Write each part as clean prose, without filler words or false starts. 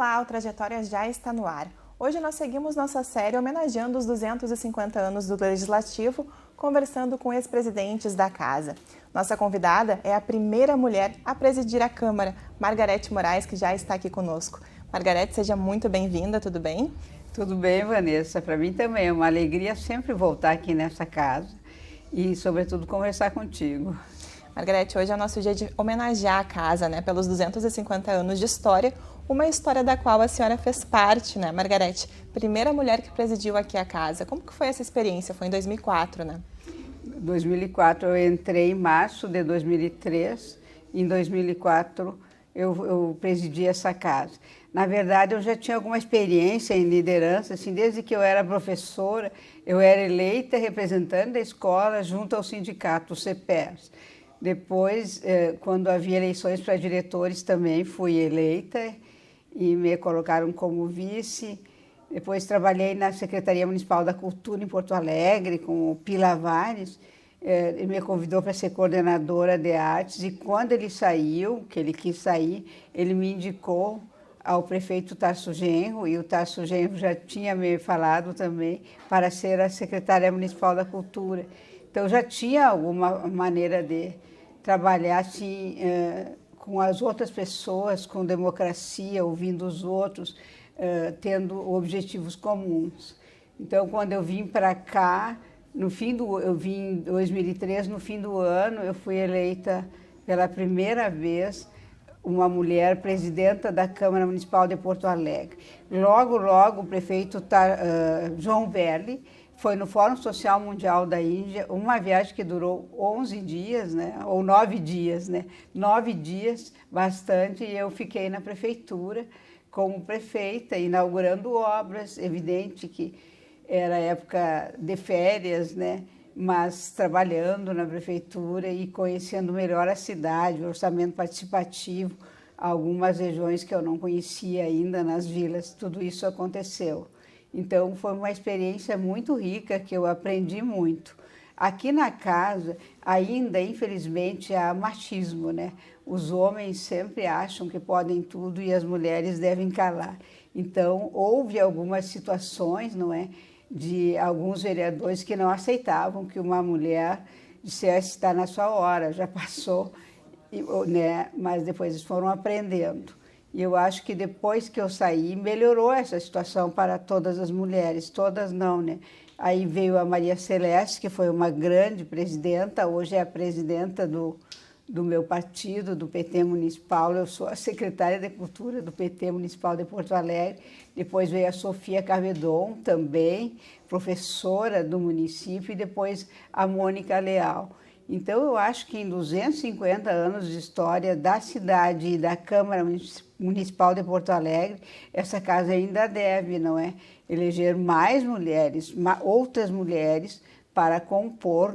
Olá, o Trajetória já está no ar. Hoje nós seguimos nossa série homenageando os 250 anos do Legislativo, conversando com ex-presidentes da Casa. Nossa convidada é a primeira mulher a presidir a Câmara, Margarete Moraes, que já está aqui conosco. Margarete, seja muito bem-vinda, tudo bem? Tudo bem, Vanessa. Para mim também é uma alegria sempre voltar aqui nessa casa e, sobretudo, conversar contigo. Margarete, hoje é o nosso dia de homenagear a Casa, pelos 250 anos de história, uma história da qual a senhora fez parte, Margarete? Primeira mulher que presidiu aqui a Casa. Como que foi essa experiência? Foi em 2004, Em 2004 eu entrei em março de 2003. Em 2004 eu presidi essa casa. Na verdade, eu já tinha alguma experiência em liderança, assim, desde que eu era professora, eu era eleita representante da escola junto ao sindicato, o CEPERS. Depois, quando havia eleições para diretores, também fui eleita e me colocaram como vice. Depois trabalhei na Secretaria Municipal da Cultura em Porto Alegre, com o Pila Vares. Ele me convidou para ser coordenadora de artes e quando ele saiu, que ele quis sair, ele me indicou ao prefeito Tarso Genro, e o Tarso Genro já tinha me falado também para ser a secretária municipal da Cultura. Então já tinha alguma maneira de trabalhar assim, com as outras pessoas, com democracia, ouvindo os outros, tendo objetivos comuns. Então, quando eu vim para cá, eu vim em 2003, no fim do ano, eu fui eleita pela primeira vez uma mulher presidenta da Câmara Municipal de Porto Alegre. Logo, o prefeito João Verli foi no Fórum Social Mundial da Índia, uma viagem que durou 11 dias, ou 9 dias, 9 dias, bastante, e eu fiquei na prefeitura como prefeita, inaugurando obras. Evidente que era época de férias, mas trabalhando na prefeitura e conhecendo melhor a cidade, o orçamento participativo, algumas regiões que eu não conhecia ainda nas vilas, tudo isso aconteceu. Então, foi uma experiência muito rica, que eu aprendi muito. Aqui na casa, ainda, infelizmente, há machismo, Os homens sempre acham que podem tudo e as mulheres devem calar. Então, houve algumas situações, de alguns vereadores que não aceitavam que uma mulher dissesse está na sua hora, já passou, mas depois eles foram aprendendo. E eu acho que depois que eu saí, melhorou essa situação para todas as mulheres, todas não, Aí veio a Maria Celeste, que foi uma grande presidenta, hoje é a presidenta do meu partido, do PT Municipal. Eu sou a secretária de Cultura do PT Municipal de Porto Alegre. Depois veio a Sofia Cavedon, também professora do município, e depois a Mônica Leal. Então, eu acho que em 250 anos de história da cidade e da Câmara Municipal de Porto Alegre, essa casa ainda deve, eleger mais mulheres, outras mulheres, para compor,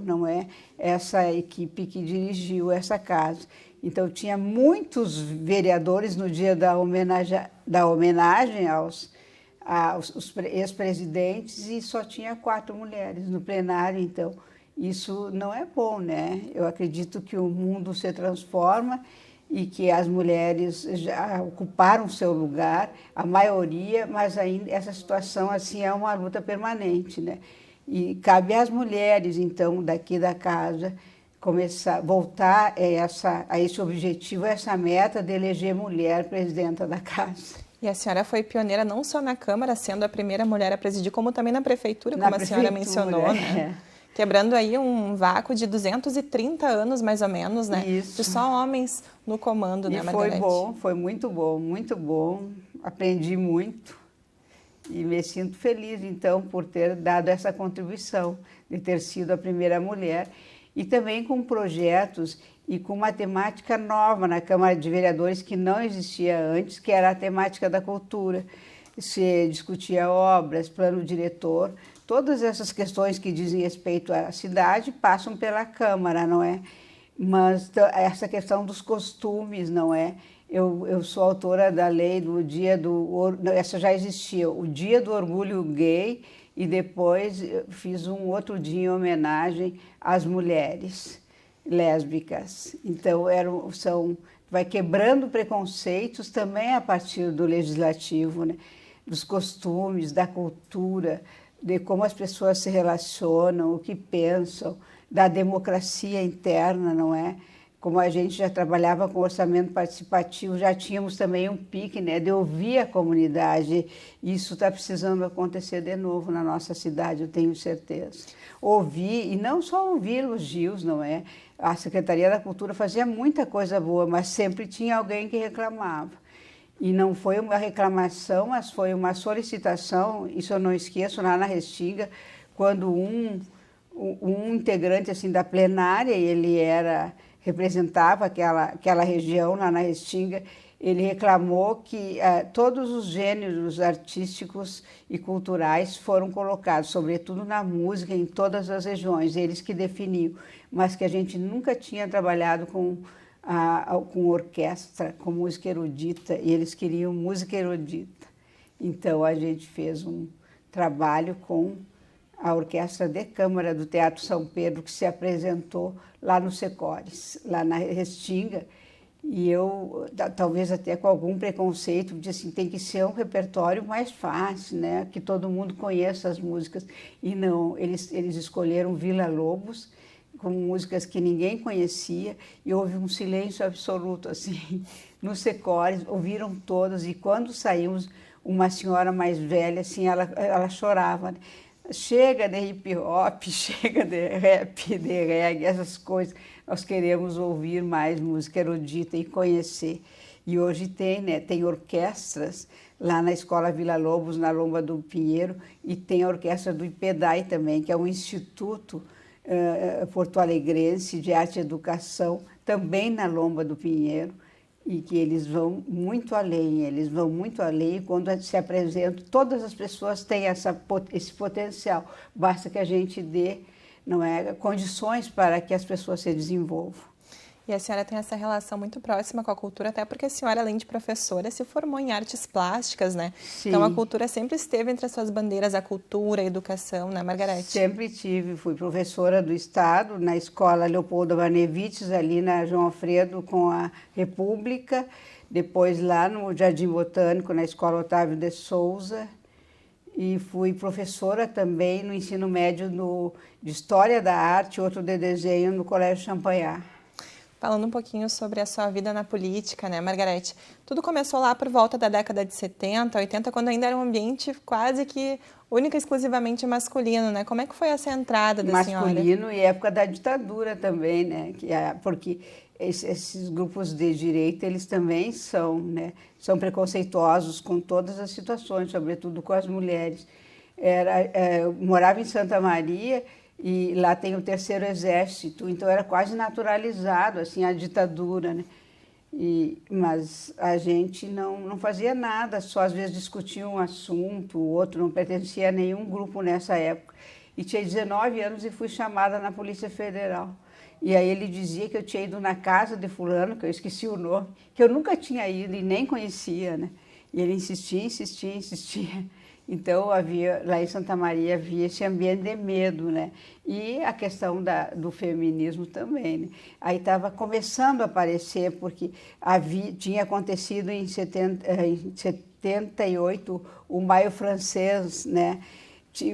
essa equipe que dirigiu essa casa. Então, tinha muitos vereadores no dia da homenagem aos ex-presidentes e só tinha 4 mulheres no plenário. Então, isso não é bom, Eu acredito que o mundo se transforma e que as mulheres já ocuparam seu lugar, a maioria, mas ainda essa situação assim é uma luta permanente, E cabe às mulheres, então, daqui da casa, voltar a esse objetivo, a essa meta de eleger mulher presidenta da casa. E a senhora foi pioneira não só na Câmara, sendo a primeira mulher a presidir, como também na Prefeitura, como a senhora mencionou, Quebrando aí um vácuo de 230 anos, mais ou menos, Isso. De só homens no comando, E Margarete? foi muito bom, muito bom. Aprendi muito e me sinto feliz, então, por ter dado essa contribuição, de ter sido a primeira mulher. E também com projetos e com uma temática nova na Câmara de Vereadores que não existia antes, que era a temática da cultura. Se discutia obras, plano diretor, todas essas questões que dizem respeito à cidade passam pela Câmara, Mas essa questão dos costumes, Eu sou autora da lei do dia do... Essa já existia, o Dia do Orgulho Gay, e depois fiz um outro dia em homenagem às mulheres lésbicas. Então, são vai quebrando preconceitos também a partir do legislativo, né? Dos costumes, da cultura, de como as pessoas se relacionam, o que pensam, da democracia interna, não é? Como a gente já trabalhava com orçamento participativo, já tínhamos também um pique, né, de ouvir a comunidade. Isso está precisando acontecer de novo na nossa cidade, eu tenho certeza. Ouvir, e não só ouvir elogios, não é? A Secretaria da Cultura fazia muita coisa boa, mas sempre tinha alguém que reclamava. E não foi uma reclamação, mas foi uma solicitação, isso eu não esqueço, lá na Restinga, quando um integrante assim, da plenária, ele representava aquela região lá na Restinga, ele reclamou que todos os gêneros artísticos e culturais foram colocados, sobretudo na música, em todas as regiões, eles que definiam, mas que a gente nunca tinha trabalhado com orquestra, com música erudita, e eles queriam música erudita. Então, a gente fez um trabalho com a Orquestra de Câmara do Teatro São Pedro, que se apresentou lá no Secores, lá na Restinga, e eu, talvez até com algum preconceito, disse assim, tem que ser um repertório mais fácil, né? Que todo mundo conheça as músicas. E não, eles escolheram Vila Lobos, com músicas que ninguém conhecia, e houve um silêncio absoluto, assim, no Secores, ouviram todas, e quando saímos, uma senhora mais velha, assim, ela chorava, né? Chega de hip hop, chega de rap, de reggae, essas coisas. Nós queremos ouvir mais música erudita e conhecer. E hoje tem, né? Tem orquestras lá na Escola Vila Lobos, na Lomba do Pinheiro, e tem a orquestra do IPEDAI também, que é um instituto porto-alegrense de arte e educação, também na Lomba do Pinheiro, e que eles vão muito além, e quando se apresentam, todas as pessoas têm esse potencial, basta que a gente dê, não é, condições para que as pessoas se desenvolvam. E a senhora tem essa relação muito próxima com a cultura, até porque a senhora, além de professora, se formou em artes plásticas, né? Sim. Então, a cultura sempre esteve entre as suas bandeiras, a cultura, a educação, né, Margarete? Sempre tive. Fui professora do Estado, na Escola Leopoldo Vanevites, ali na João Alfredo, com a República. Depois, lá no Jardim Botânico, na Escola Otávio de Souza. E fui professora também no ensino médio de História da Arte, outro de desenho, no Colégio Champagnat. Falando um pouquinho sobre a sua vida na política, né, Margarete? Tudo começou lá por volta da década de 70, 80, quando ainda era um ambiente quase que única e exclusivamente masculino, né? Como é que foi essa entrada da senhora? Masculino e época da ditadura também, né? Porque esses grupos de direita, eles também são, né? São preconceituosos com todas as situações, sobretudo com as mulheres. Eu morava em Santa Maria, e lá tem o Terceiro Exército, então era quase naturalizado assim, a ditadura, né? Mas a gente não fazia nada, só às vezes discutia um assunto, o outro não pertencia a nenhum grupo nessa época. E tinha 19 anos e fui chamada na Polícia Federal. E aí ele dizia que eu tinha ido na casa de fulano, que eu esqueci o nome, que eu nunca tinha ido e nem conhecia, né? E ele insistia. Então, lá em Santa Maria havia esse ambiente de medo, né? E a questão do feminismo também, né? Aí estava começando a aparecer, porque tinha acontecido em 78 o Maio Francês, né?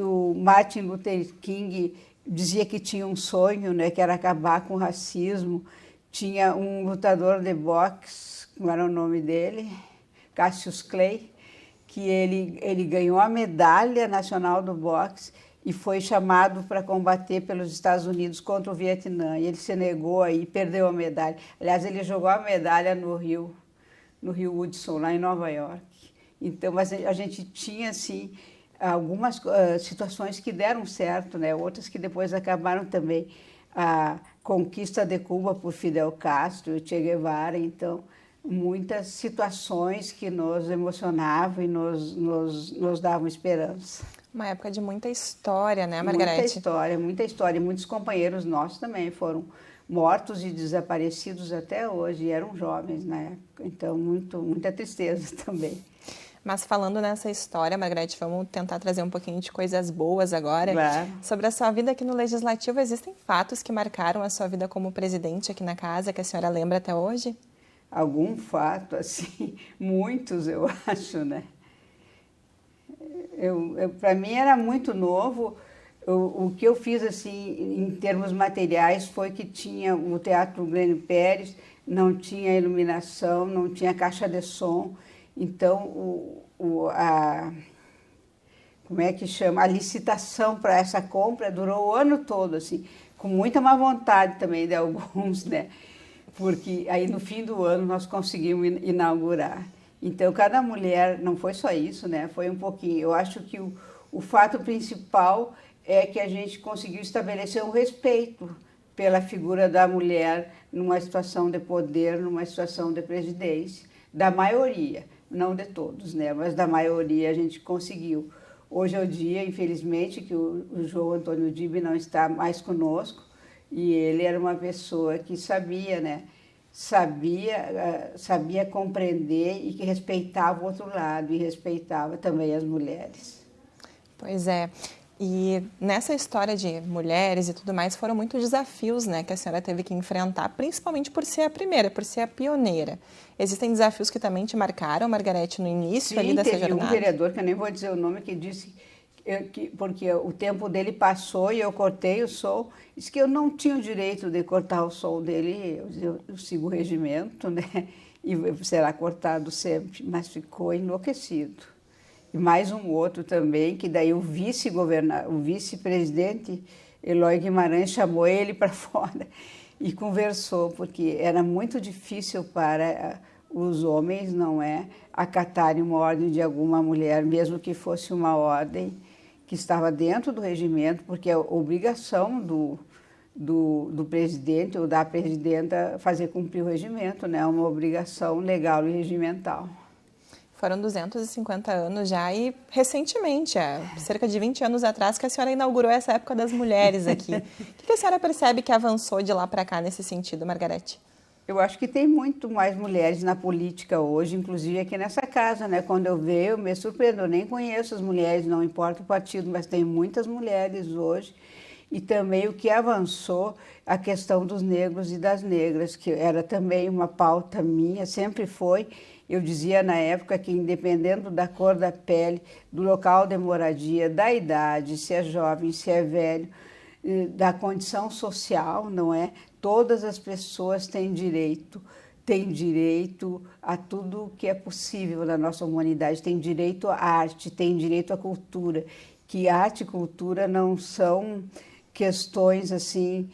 O Martin Luther King dizia que tinha um sonho, né? Que era acabar com o racismo. Tinha um lutador de boxe, como era o nome dele? Cassius Clay, que ele ganhou a medalha nacional do boxe e foi chamado para combater pelos Estados Unidos contra o Vietnã. E ele se negou aí e perdeu a medalha. Aliás, ele jogou a medalha no Rio Hudson, lá em Nova York. Então, mas a gente tinha, assim, algumas situações que deram certo, né? Outras que depois acabaram também. A conquista de Cuba por Fidel Castro e Che Guevara, então muitas situações que nos emocionavam e nos davam esperança. Uma época de muita história, né, Margarete? Muita história. Muitos companheiros nossos também foram mortos e desaparecidos até hoje, e eram jovens na época. Então, muita tristeza também. Mas falando nessa história, Margarete, vamos tentar trazer um pouquinho de coisas boas agora. Claro. Sobre a sua vida aqui no Legislativo, existem fatos que marcaram a sua vida como presidente aqui na casa, que a senhora lembra até hoje? algum fato, assim, muitos, eu acho, né? Para mim era muito novo. O que eu fiz, assim, em termos materiais, foi que tinha o Teatro Glênio Pérez, não tinha iluminação, não tinha caixa de som. Então, como é que chama? A licitação para essa compra durou o ano todo, assim, com muita má vontade também de alguns, né? Porque aí no fim do ano nós conseguimos inaugurar. Então, cada mulher, não foi só isso, né? Foi um pouquinho. Eu acho que o fato principal é que a gente conseguiu estabelecer um respeito pela figura da mulher numa situação de poder, numa situação de presidência, da maioria, não de todos, né? Mas da maioria a gente conseguiu. Hoje é o dia, infelizmente, que o João Antônio Dib não está mais conosco, e ele era uma pessoa que sabia, né? Sabia compreender e que respeitava o outro lado e respeitava também as mulheres. Pois é. E nessa história de mulheres e tudo mais, foram muitos desafios, né, que a senhora teve que enfrentar, principalmente por ser a primeira, por ser a pioneira. Existem desafios que também te marcaram, Margarete, no início ali dessa jornada? Sim, teve um vereador, que eu nem vou dizer o nome, que disse porque o tempo dele passou e eu cortei o som, disse que eu não tinha o direito de cortar o som dele. Eu sigo o regimento, né, e será cortado sempre, mas ficou enlouquecido. E mais um outro também, que daí o vice-presidente Eloy Guimarães chamou ele para fora e conversou, porque era muito difícil para os homens, não é, acatarem uma ordem de alguma mulher, mesmo que fosse uma ordem que estava dentro do regimento, porque é a obrigação do presidente ou da presidenta fazer cumprir o regimento, né? É uma obrigação legal e regimental. Foram 250 anos já e recentemente, há cerca de 20 anos atrás, que a senhora inaugurou essa época das mulheres aqui. O que a senhora percebe que avançou de lá para cá nesse sentido, Margarete? Eu acho que tem muito mais mulheres na política hoje, inclusive aqui nessa casa, né? Quando eu vejo, eu me surpreendo. Eu nem conheço as mulheres, não importa o partido, mas tem muitas mulheres hoje. E também o que avançou, a questão dos negros e das negras, que era também uma pauta minha, sempre foi. Eu dizia na época que, independendo da cor da pele, do local de moradia, da idade, se é jovem, se é velho, da condição social, não é? Todas as pessoas têm direito a tudo que é possível na nossa humanidade, têm direito à arte, têm direito à cultura, que arte e cultura não são questões assim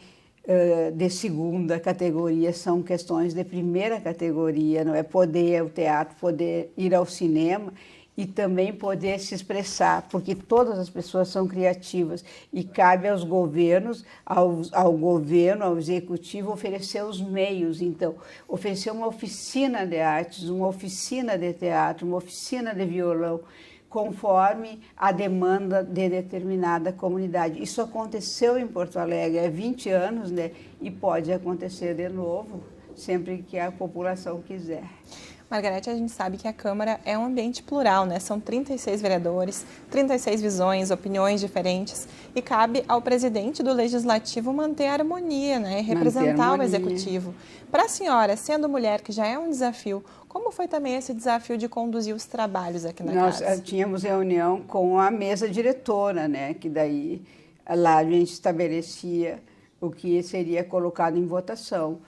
de segunda categoria, são questões de primeira categoria, não é? Poder ir ao teatro, poder ir ao cinema e também poder se expressar, porque todas as pessoas são criativas e cabe aos governos, ao governo, ao executivo, oferecer os meios. Então, oferecer uma oficina de artes, uma oficina de teatro, uma oficina de violão, conforme a demanda de determinada comunidade. Isso aconteceu em Porto Alegre há 20 anos, né? E pode acontecer de novo, sempre que a população quiser. Margarete, a gente sabe que a Câmara é um ambiente plural, né? São 36 vereadores, 36 visões, opiniões diferentes, e cabe ao presidente do Legislativo manter a harmonia, né? E representar o Executivo. Para a senhora, sendo mulher, que já é um desafio, como foi também esse desafio de conduzir os trabalhos aqui na casa? Nós tínhamos reunião com a mesa diretora, né? Que daí lá a gente estabelecia o que seria colocado em votação.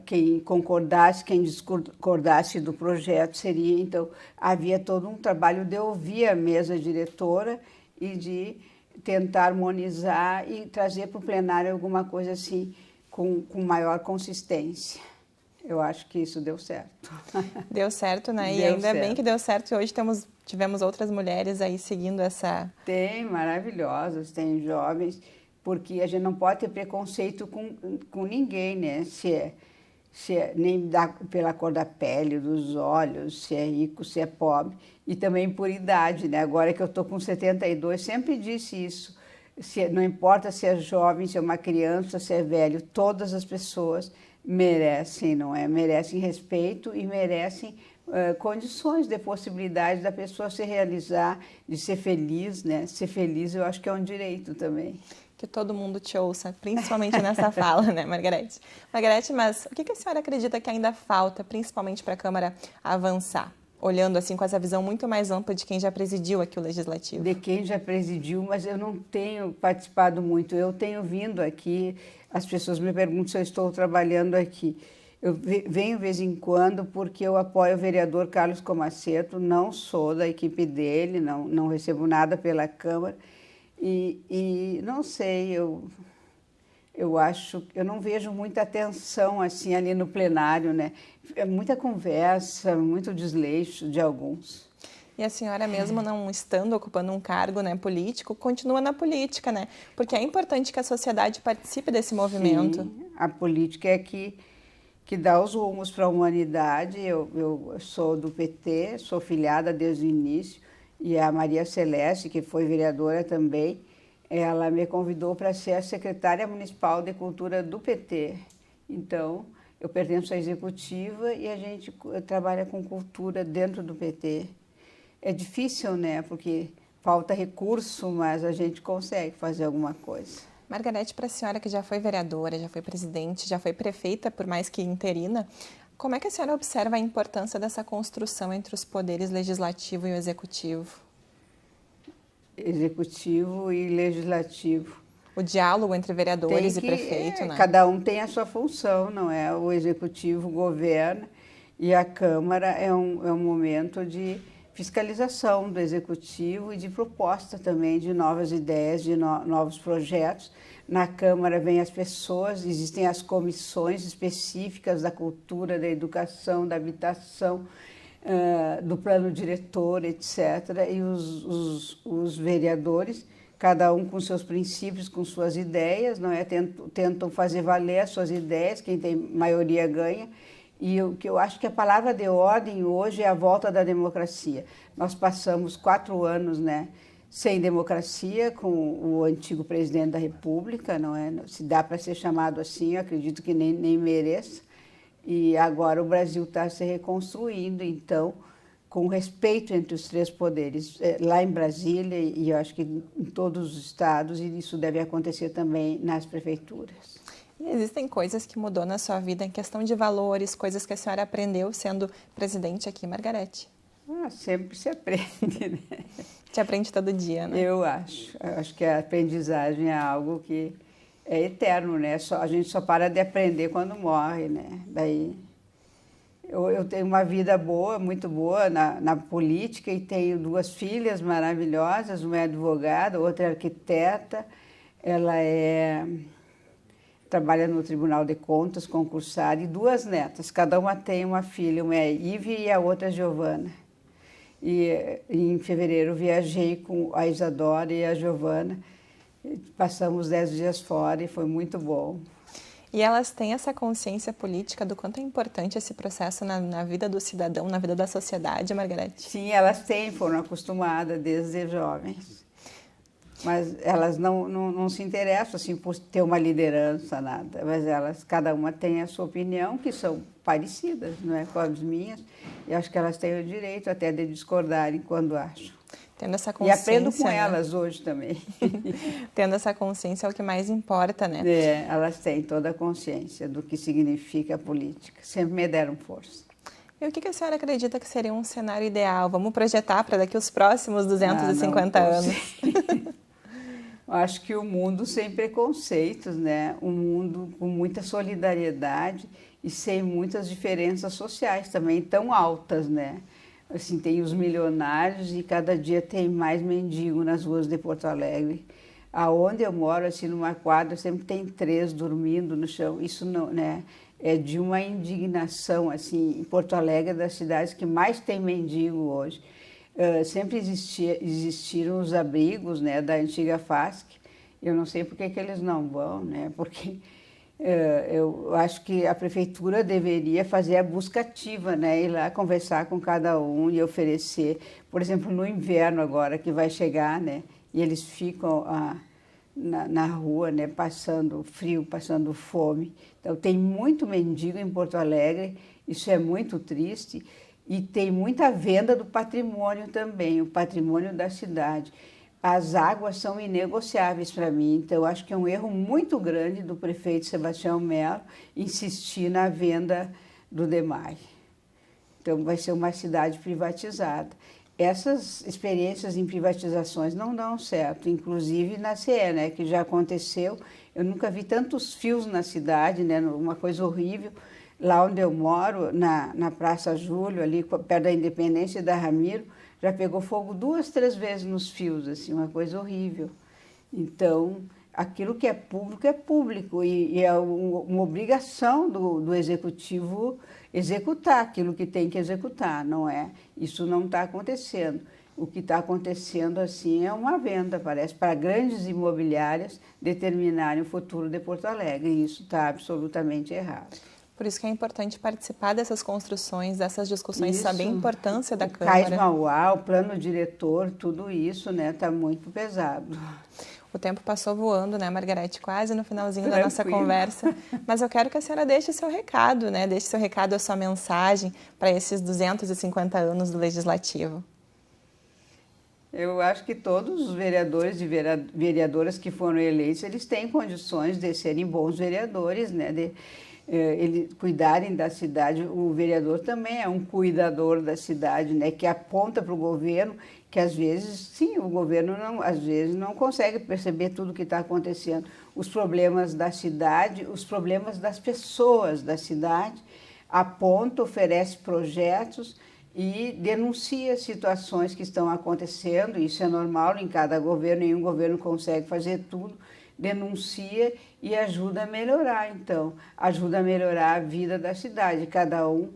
Quem concordasse, quem discordasse do projeto seria. Então, havia todo um trabalho de ouvir a mesa diretora e de tentar harmonizar e trazer para o plenário alguma coisa assim com maior consistência. Eu acho que isso deu certo. Deu certo, né? E ainda bem que deu certo. E hoje tivemos outras mulheres aí seguindo essa... Tem, maravilhosas, tem jovens, porque a gente não pode ter preconceito com ninguém, né? Se é nem pela cor da pele, dos olhos, se é rico, se é pobre, e também por idade, né? Agora que eu estou com 72, sempre disse isso. Não importa se é jovem, se é uma criança, se é velho, todas as pessoas merecem, não é? Merecem respeito e merecem condições de possibilidade da pessoa se realizar, de ser feliz, né? Ser feliz eu acho que é um direito também. que todo mundo te ouça, principalmente nessa fala, né, Margarete? Margarete, mas o que a senhora acredita que ainda falta, principalmente para a Câmara avançar? Olhando assim com essa visão muito mais ampla de quem já presidiu aqui o Legislativo. De quem já presidiu, mas eu não tenho participado muito. Eu tenho vindo aqui, as pessoas me perguntam se eu estou trabalhando aqui. Eu venho de vez em quando porque eu apoio o vereador Carlos Comaceto, não sou da equipe dele, não recebo nada pela Câmara. E não sei, eu acho, eu não vejo muita atenção assim ali no plenário, né? É muita conversa, muito desleixo de alguns. E a senhora mesmo não estando ocupando um cargo, né, político, continua na política, né? Porque é importante que a sociedade participe desse movimento. Sim, a política é que dá os rumos para a humanidade. Eu sou do PT, sou filiada desde o início, e a Maria Celeste, que foi vereadora também, ela me convidou para ser a secretária municipal de cultura do PT. Então, eu pertenço à executiva e a gente trabalha com cultura dentro do PT. É difícil, né? Porque falta recurso, mas a gente consegue fazer alguma coisa. Margarete, para a senhora que já foi vereadora, já foi presidente, já foi prefeita, por mais que interina, como é que a senhora observa a importância dessa construção entre os poderes legislativo e o executivo? Executivo e legislativo. O diálogo entre vereadores e prefeito, né? Cada um tem a sua função, não é? O executivo governa e a Câmara é um momento de fiscalização do executivo e de proposta também de novas ideias, de novos projetos. Na Câmara vêm as pessoas, existem as comissões específicas da cultura, da educação, da habitação, do plano diretor, etc. E os vereadores, cada um com seus princípios, com suas ideias, não é? Tentam fazer valer as suas ideias, quem tem maioria ganha. E o que eu acho que a palavra de ordem hoje é a volta da democracia. Nós passamos 4 anos, né, sem democracia, com o antigo presidente da República, não é? Se dá para ser chamado assim, eu acredito que nem mereça. E agora o Brasil está se reconstruindo, então, com respeito entre os 3 poderes, lá em Brasília e eu acho que em todos os estados, e isso deve acontecer também nas prefeituras. E existem coisas que mudou na sua vida em questão de valores, coisas que a senhora aprendeu sendo presidente aqui, Margarete? Sempre se aprende, né? Se aprende todo dia, né? Eu acho que a aprendizagem é algo que é eterno, né? A gente só para de aprender quando morre, né? Daí eu tenho uma vida boa, muito boa na política e tenho 2 filhas maravilhosas, uma é advogada, outra é arquiteta, ela trabalha no Tribunal de Contas, concursada, e 2 netas, cada uma tem uma filha, uma é Ive e a outra é Giovana. E em fevereiro viajei com a Isadora e a Giovana, passamos 10 dias fora e foi muito bom. E elas têm essa consciência política do quanto é importante esse processo na vida do cidadão, na vida da sociedade, Margarete? Sim, elas foram acostumadas desde jovens. Mas elas não se interessam assim, por ter uma liderança, nada. Mas cada uma tem a sua opinião, que são parecidas, não é, com as minhas. E acho que elas têm o direito até de discordarem quando acham. Tendo essa consciência, e aprendo com né? elas hoje também. Tendo essa consciência é o que mais importa, né? Elas têm toda a consciência do que significa a política. Sempre me deram força. E o que a senhora acredita que seria um cenário ideal? Vamos projetar para daqui os próximos 250 anos. Acho que o mundo sem preconceitos, né? Um mundo com muita solidariedade e sem muitas diferenças sociais também tão altas, né? Assim, tem os milionários e cada dia tem mais mendigo nas ruas de Porto Alegre. Aonde eu moro, assim, numa quadra, sempre tem 3 dormindo no chão. Isso não, né? É de uma indignação, assim, em Porto Alegre, das cidades que mais tem mendigo hoje. Sempre existiram os abrigos, né, da antiga FASC. Eu não sei por que eles não vão, né? Porque eu acho que a prefeitura deveria fazer a busca ativa, né? Ir lá conversar com cada um e oferecer, por exemplo, no inverno agora que vai chegar, né? E eles ficam na rua, né? Passando frio, passando fome. Então tem muito mendigo em Porto Alegre, isso é muito triste. E tem muita venda do patrimônio também, o patrimônio da cidade. as águas são inegociáveis para mim. Então, eu acho que é um erro muito grande do prefeito Sebastião Melo insistir na venda do DEMAI. Então, vai ser uma cidade privatizada. Essas experiências em privatizações não dão certo, inclusive na CE, né, que já aconteceu. Eu nunca vi tantos fios na cidade, né, uma coisa horrível. Lá onde eu moro, na Praça Júlio, ali perto da Independência e da Ramiro, já pegou fogo 2, 3 vezes nos fios, assim, uma coisa horrível. Então, aquilo que é público e é uma obrigação do executivo executar aquilo que tem que executar, não é? Isso não está acontecendo. O que está acontecendo, assim, é uma venda, parece, para grandes imobiliárias determinarem o futuro de Porto Alegre, e isso está absolutamente errado. Por isso que é importante participar dessas construções, dessas discussões, saber a importância da Câmara. Cais Mauá, o plano diretor, tudo isso, né, está muito pesado. O tempo passou voando, né, Margarete? Quase no finalzinho da nossa conversa. Mas eu quero que a senhora deixe seu recado, né? Deixe seu recado, a sua mensagem para esses 250 anos do Legislativo. Eu acho que todos os vereadores e vereadoras que foram eleitos, eles têm condições de serem bons vereadores, né? Eles cuidarem da cidade. O vereador também é um cuidador da cidade, né? Que aponta para o governo que às vezes, sim, o governo às vezes não consegue perceber tudo o que está acontecendo. Os problemas da cidade, os problemas das pessoas da cidade, aponta, oferece projetos e denuncia situações que estão acontecendo. Isso é normal em cada governo, nenhum governo consegue fazer tudo. Denuncia e ajuda a melhorar, então, ajuda a melhorar a vida da cidade. Cada um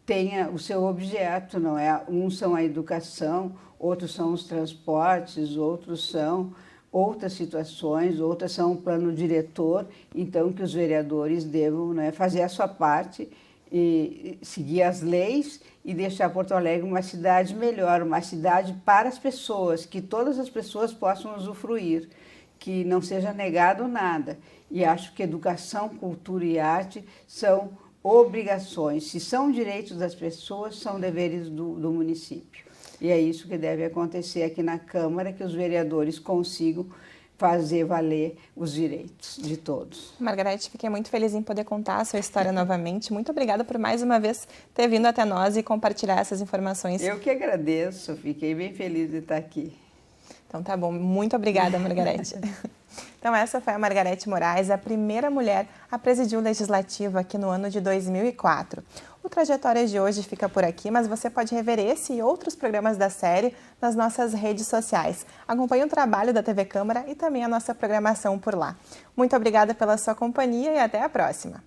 tenha o seu objeto, não é? Uns são a educação, outros são os transportes, outros são outras situações, outras são o plano diretor. Então, que os vereadores devam, não é, fazer a sua parte e seguir as leis e deixar Porto Alegre uma cidade melhor, uma cidade para as pessoas, que todas as pessoas possam usufruir, que não seja negado nada. E acho que educação, cultura e arte são obrigações. Se são direitos das pessoas, são deveres do município. E é isso que deve acontecer aqui na Câmara, que os vereadores consigam fazer valer os direitos de todos. Margarete, fiquei muito feliz em poder contar a sua história novamente. Muito obrigada por mais uma vez ter vindo até nós e compartilhar essas informações. Eu que agradeço, fiquei bem feliz de estar aqui. Então tá bom, muito obrigada, Margarete. Então essa foi a Margarete Moraes, a primeira mulher a presidir o Legislativo aqui no ano de 2004. O Trajetória de hoje fica por aqui, mas você pode rever esse e outros programas da série nas nossas redes sociais. Acompanhe o trabalho da TV Câmara e também a nossa programação por lá. Muito obrigada pela sua companhia e até a próxima.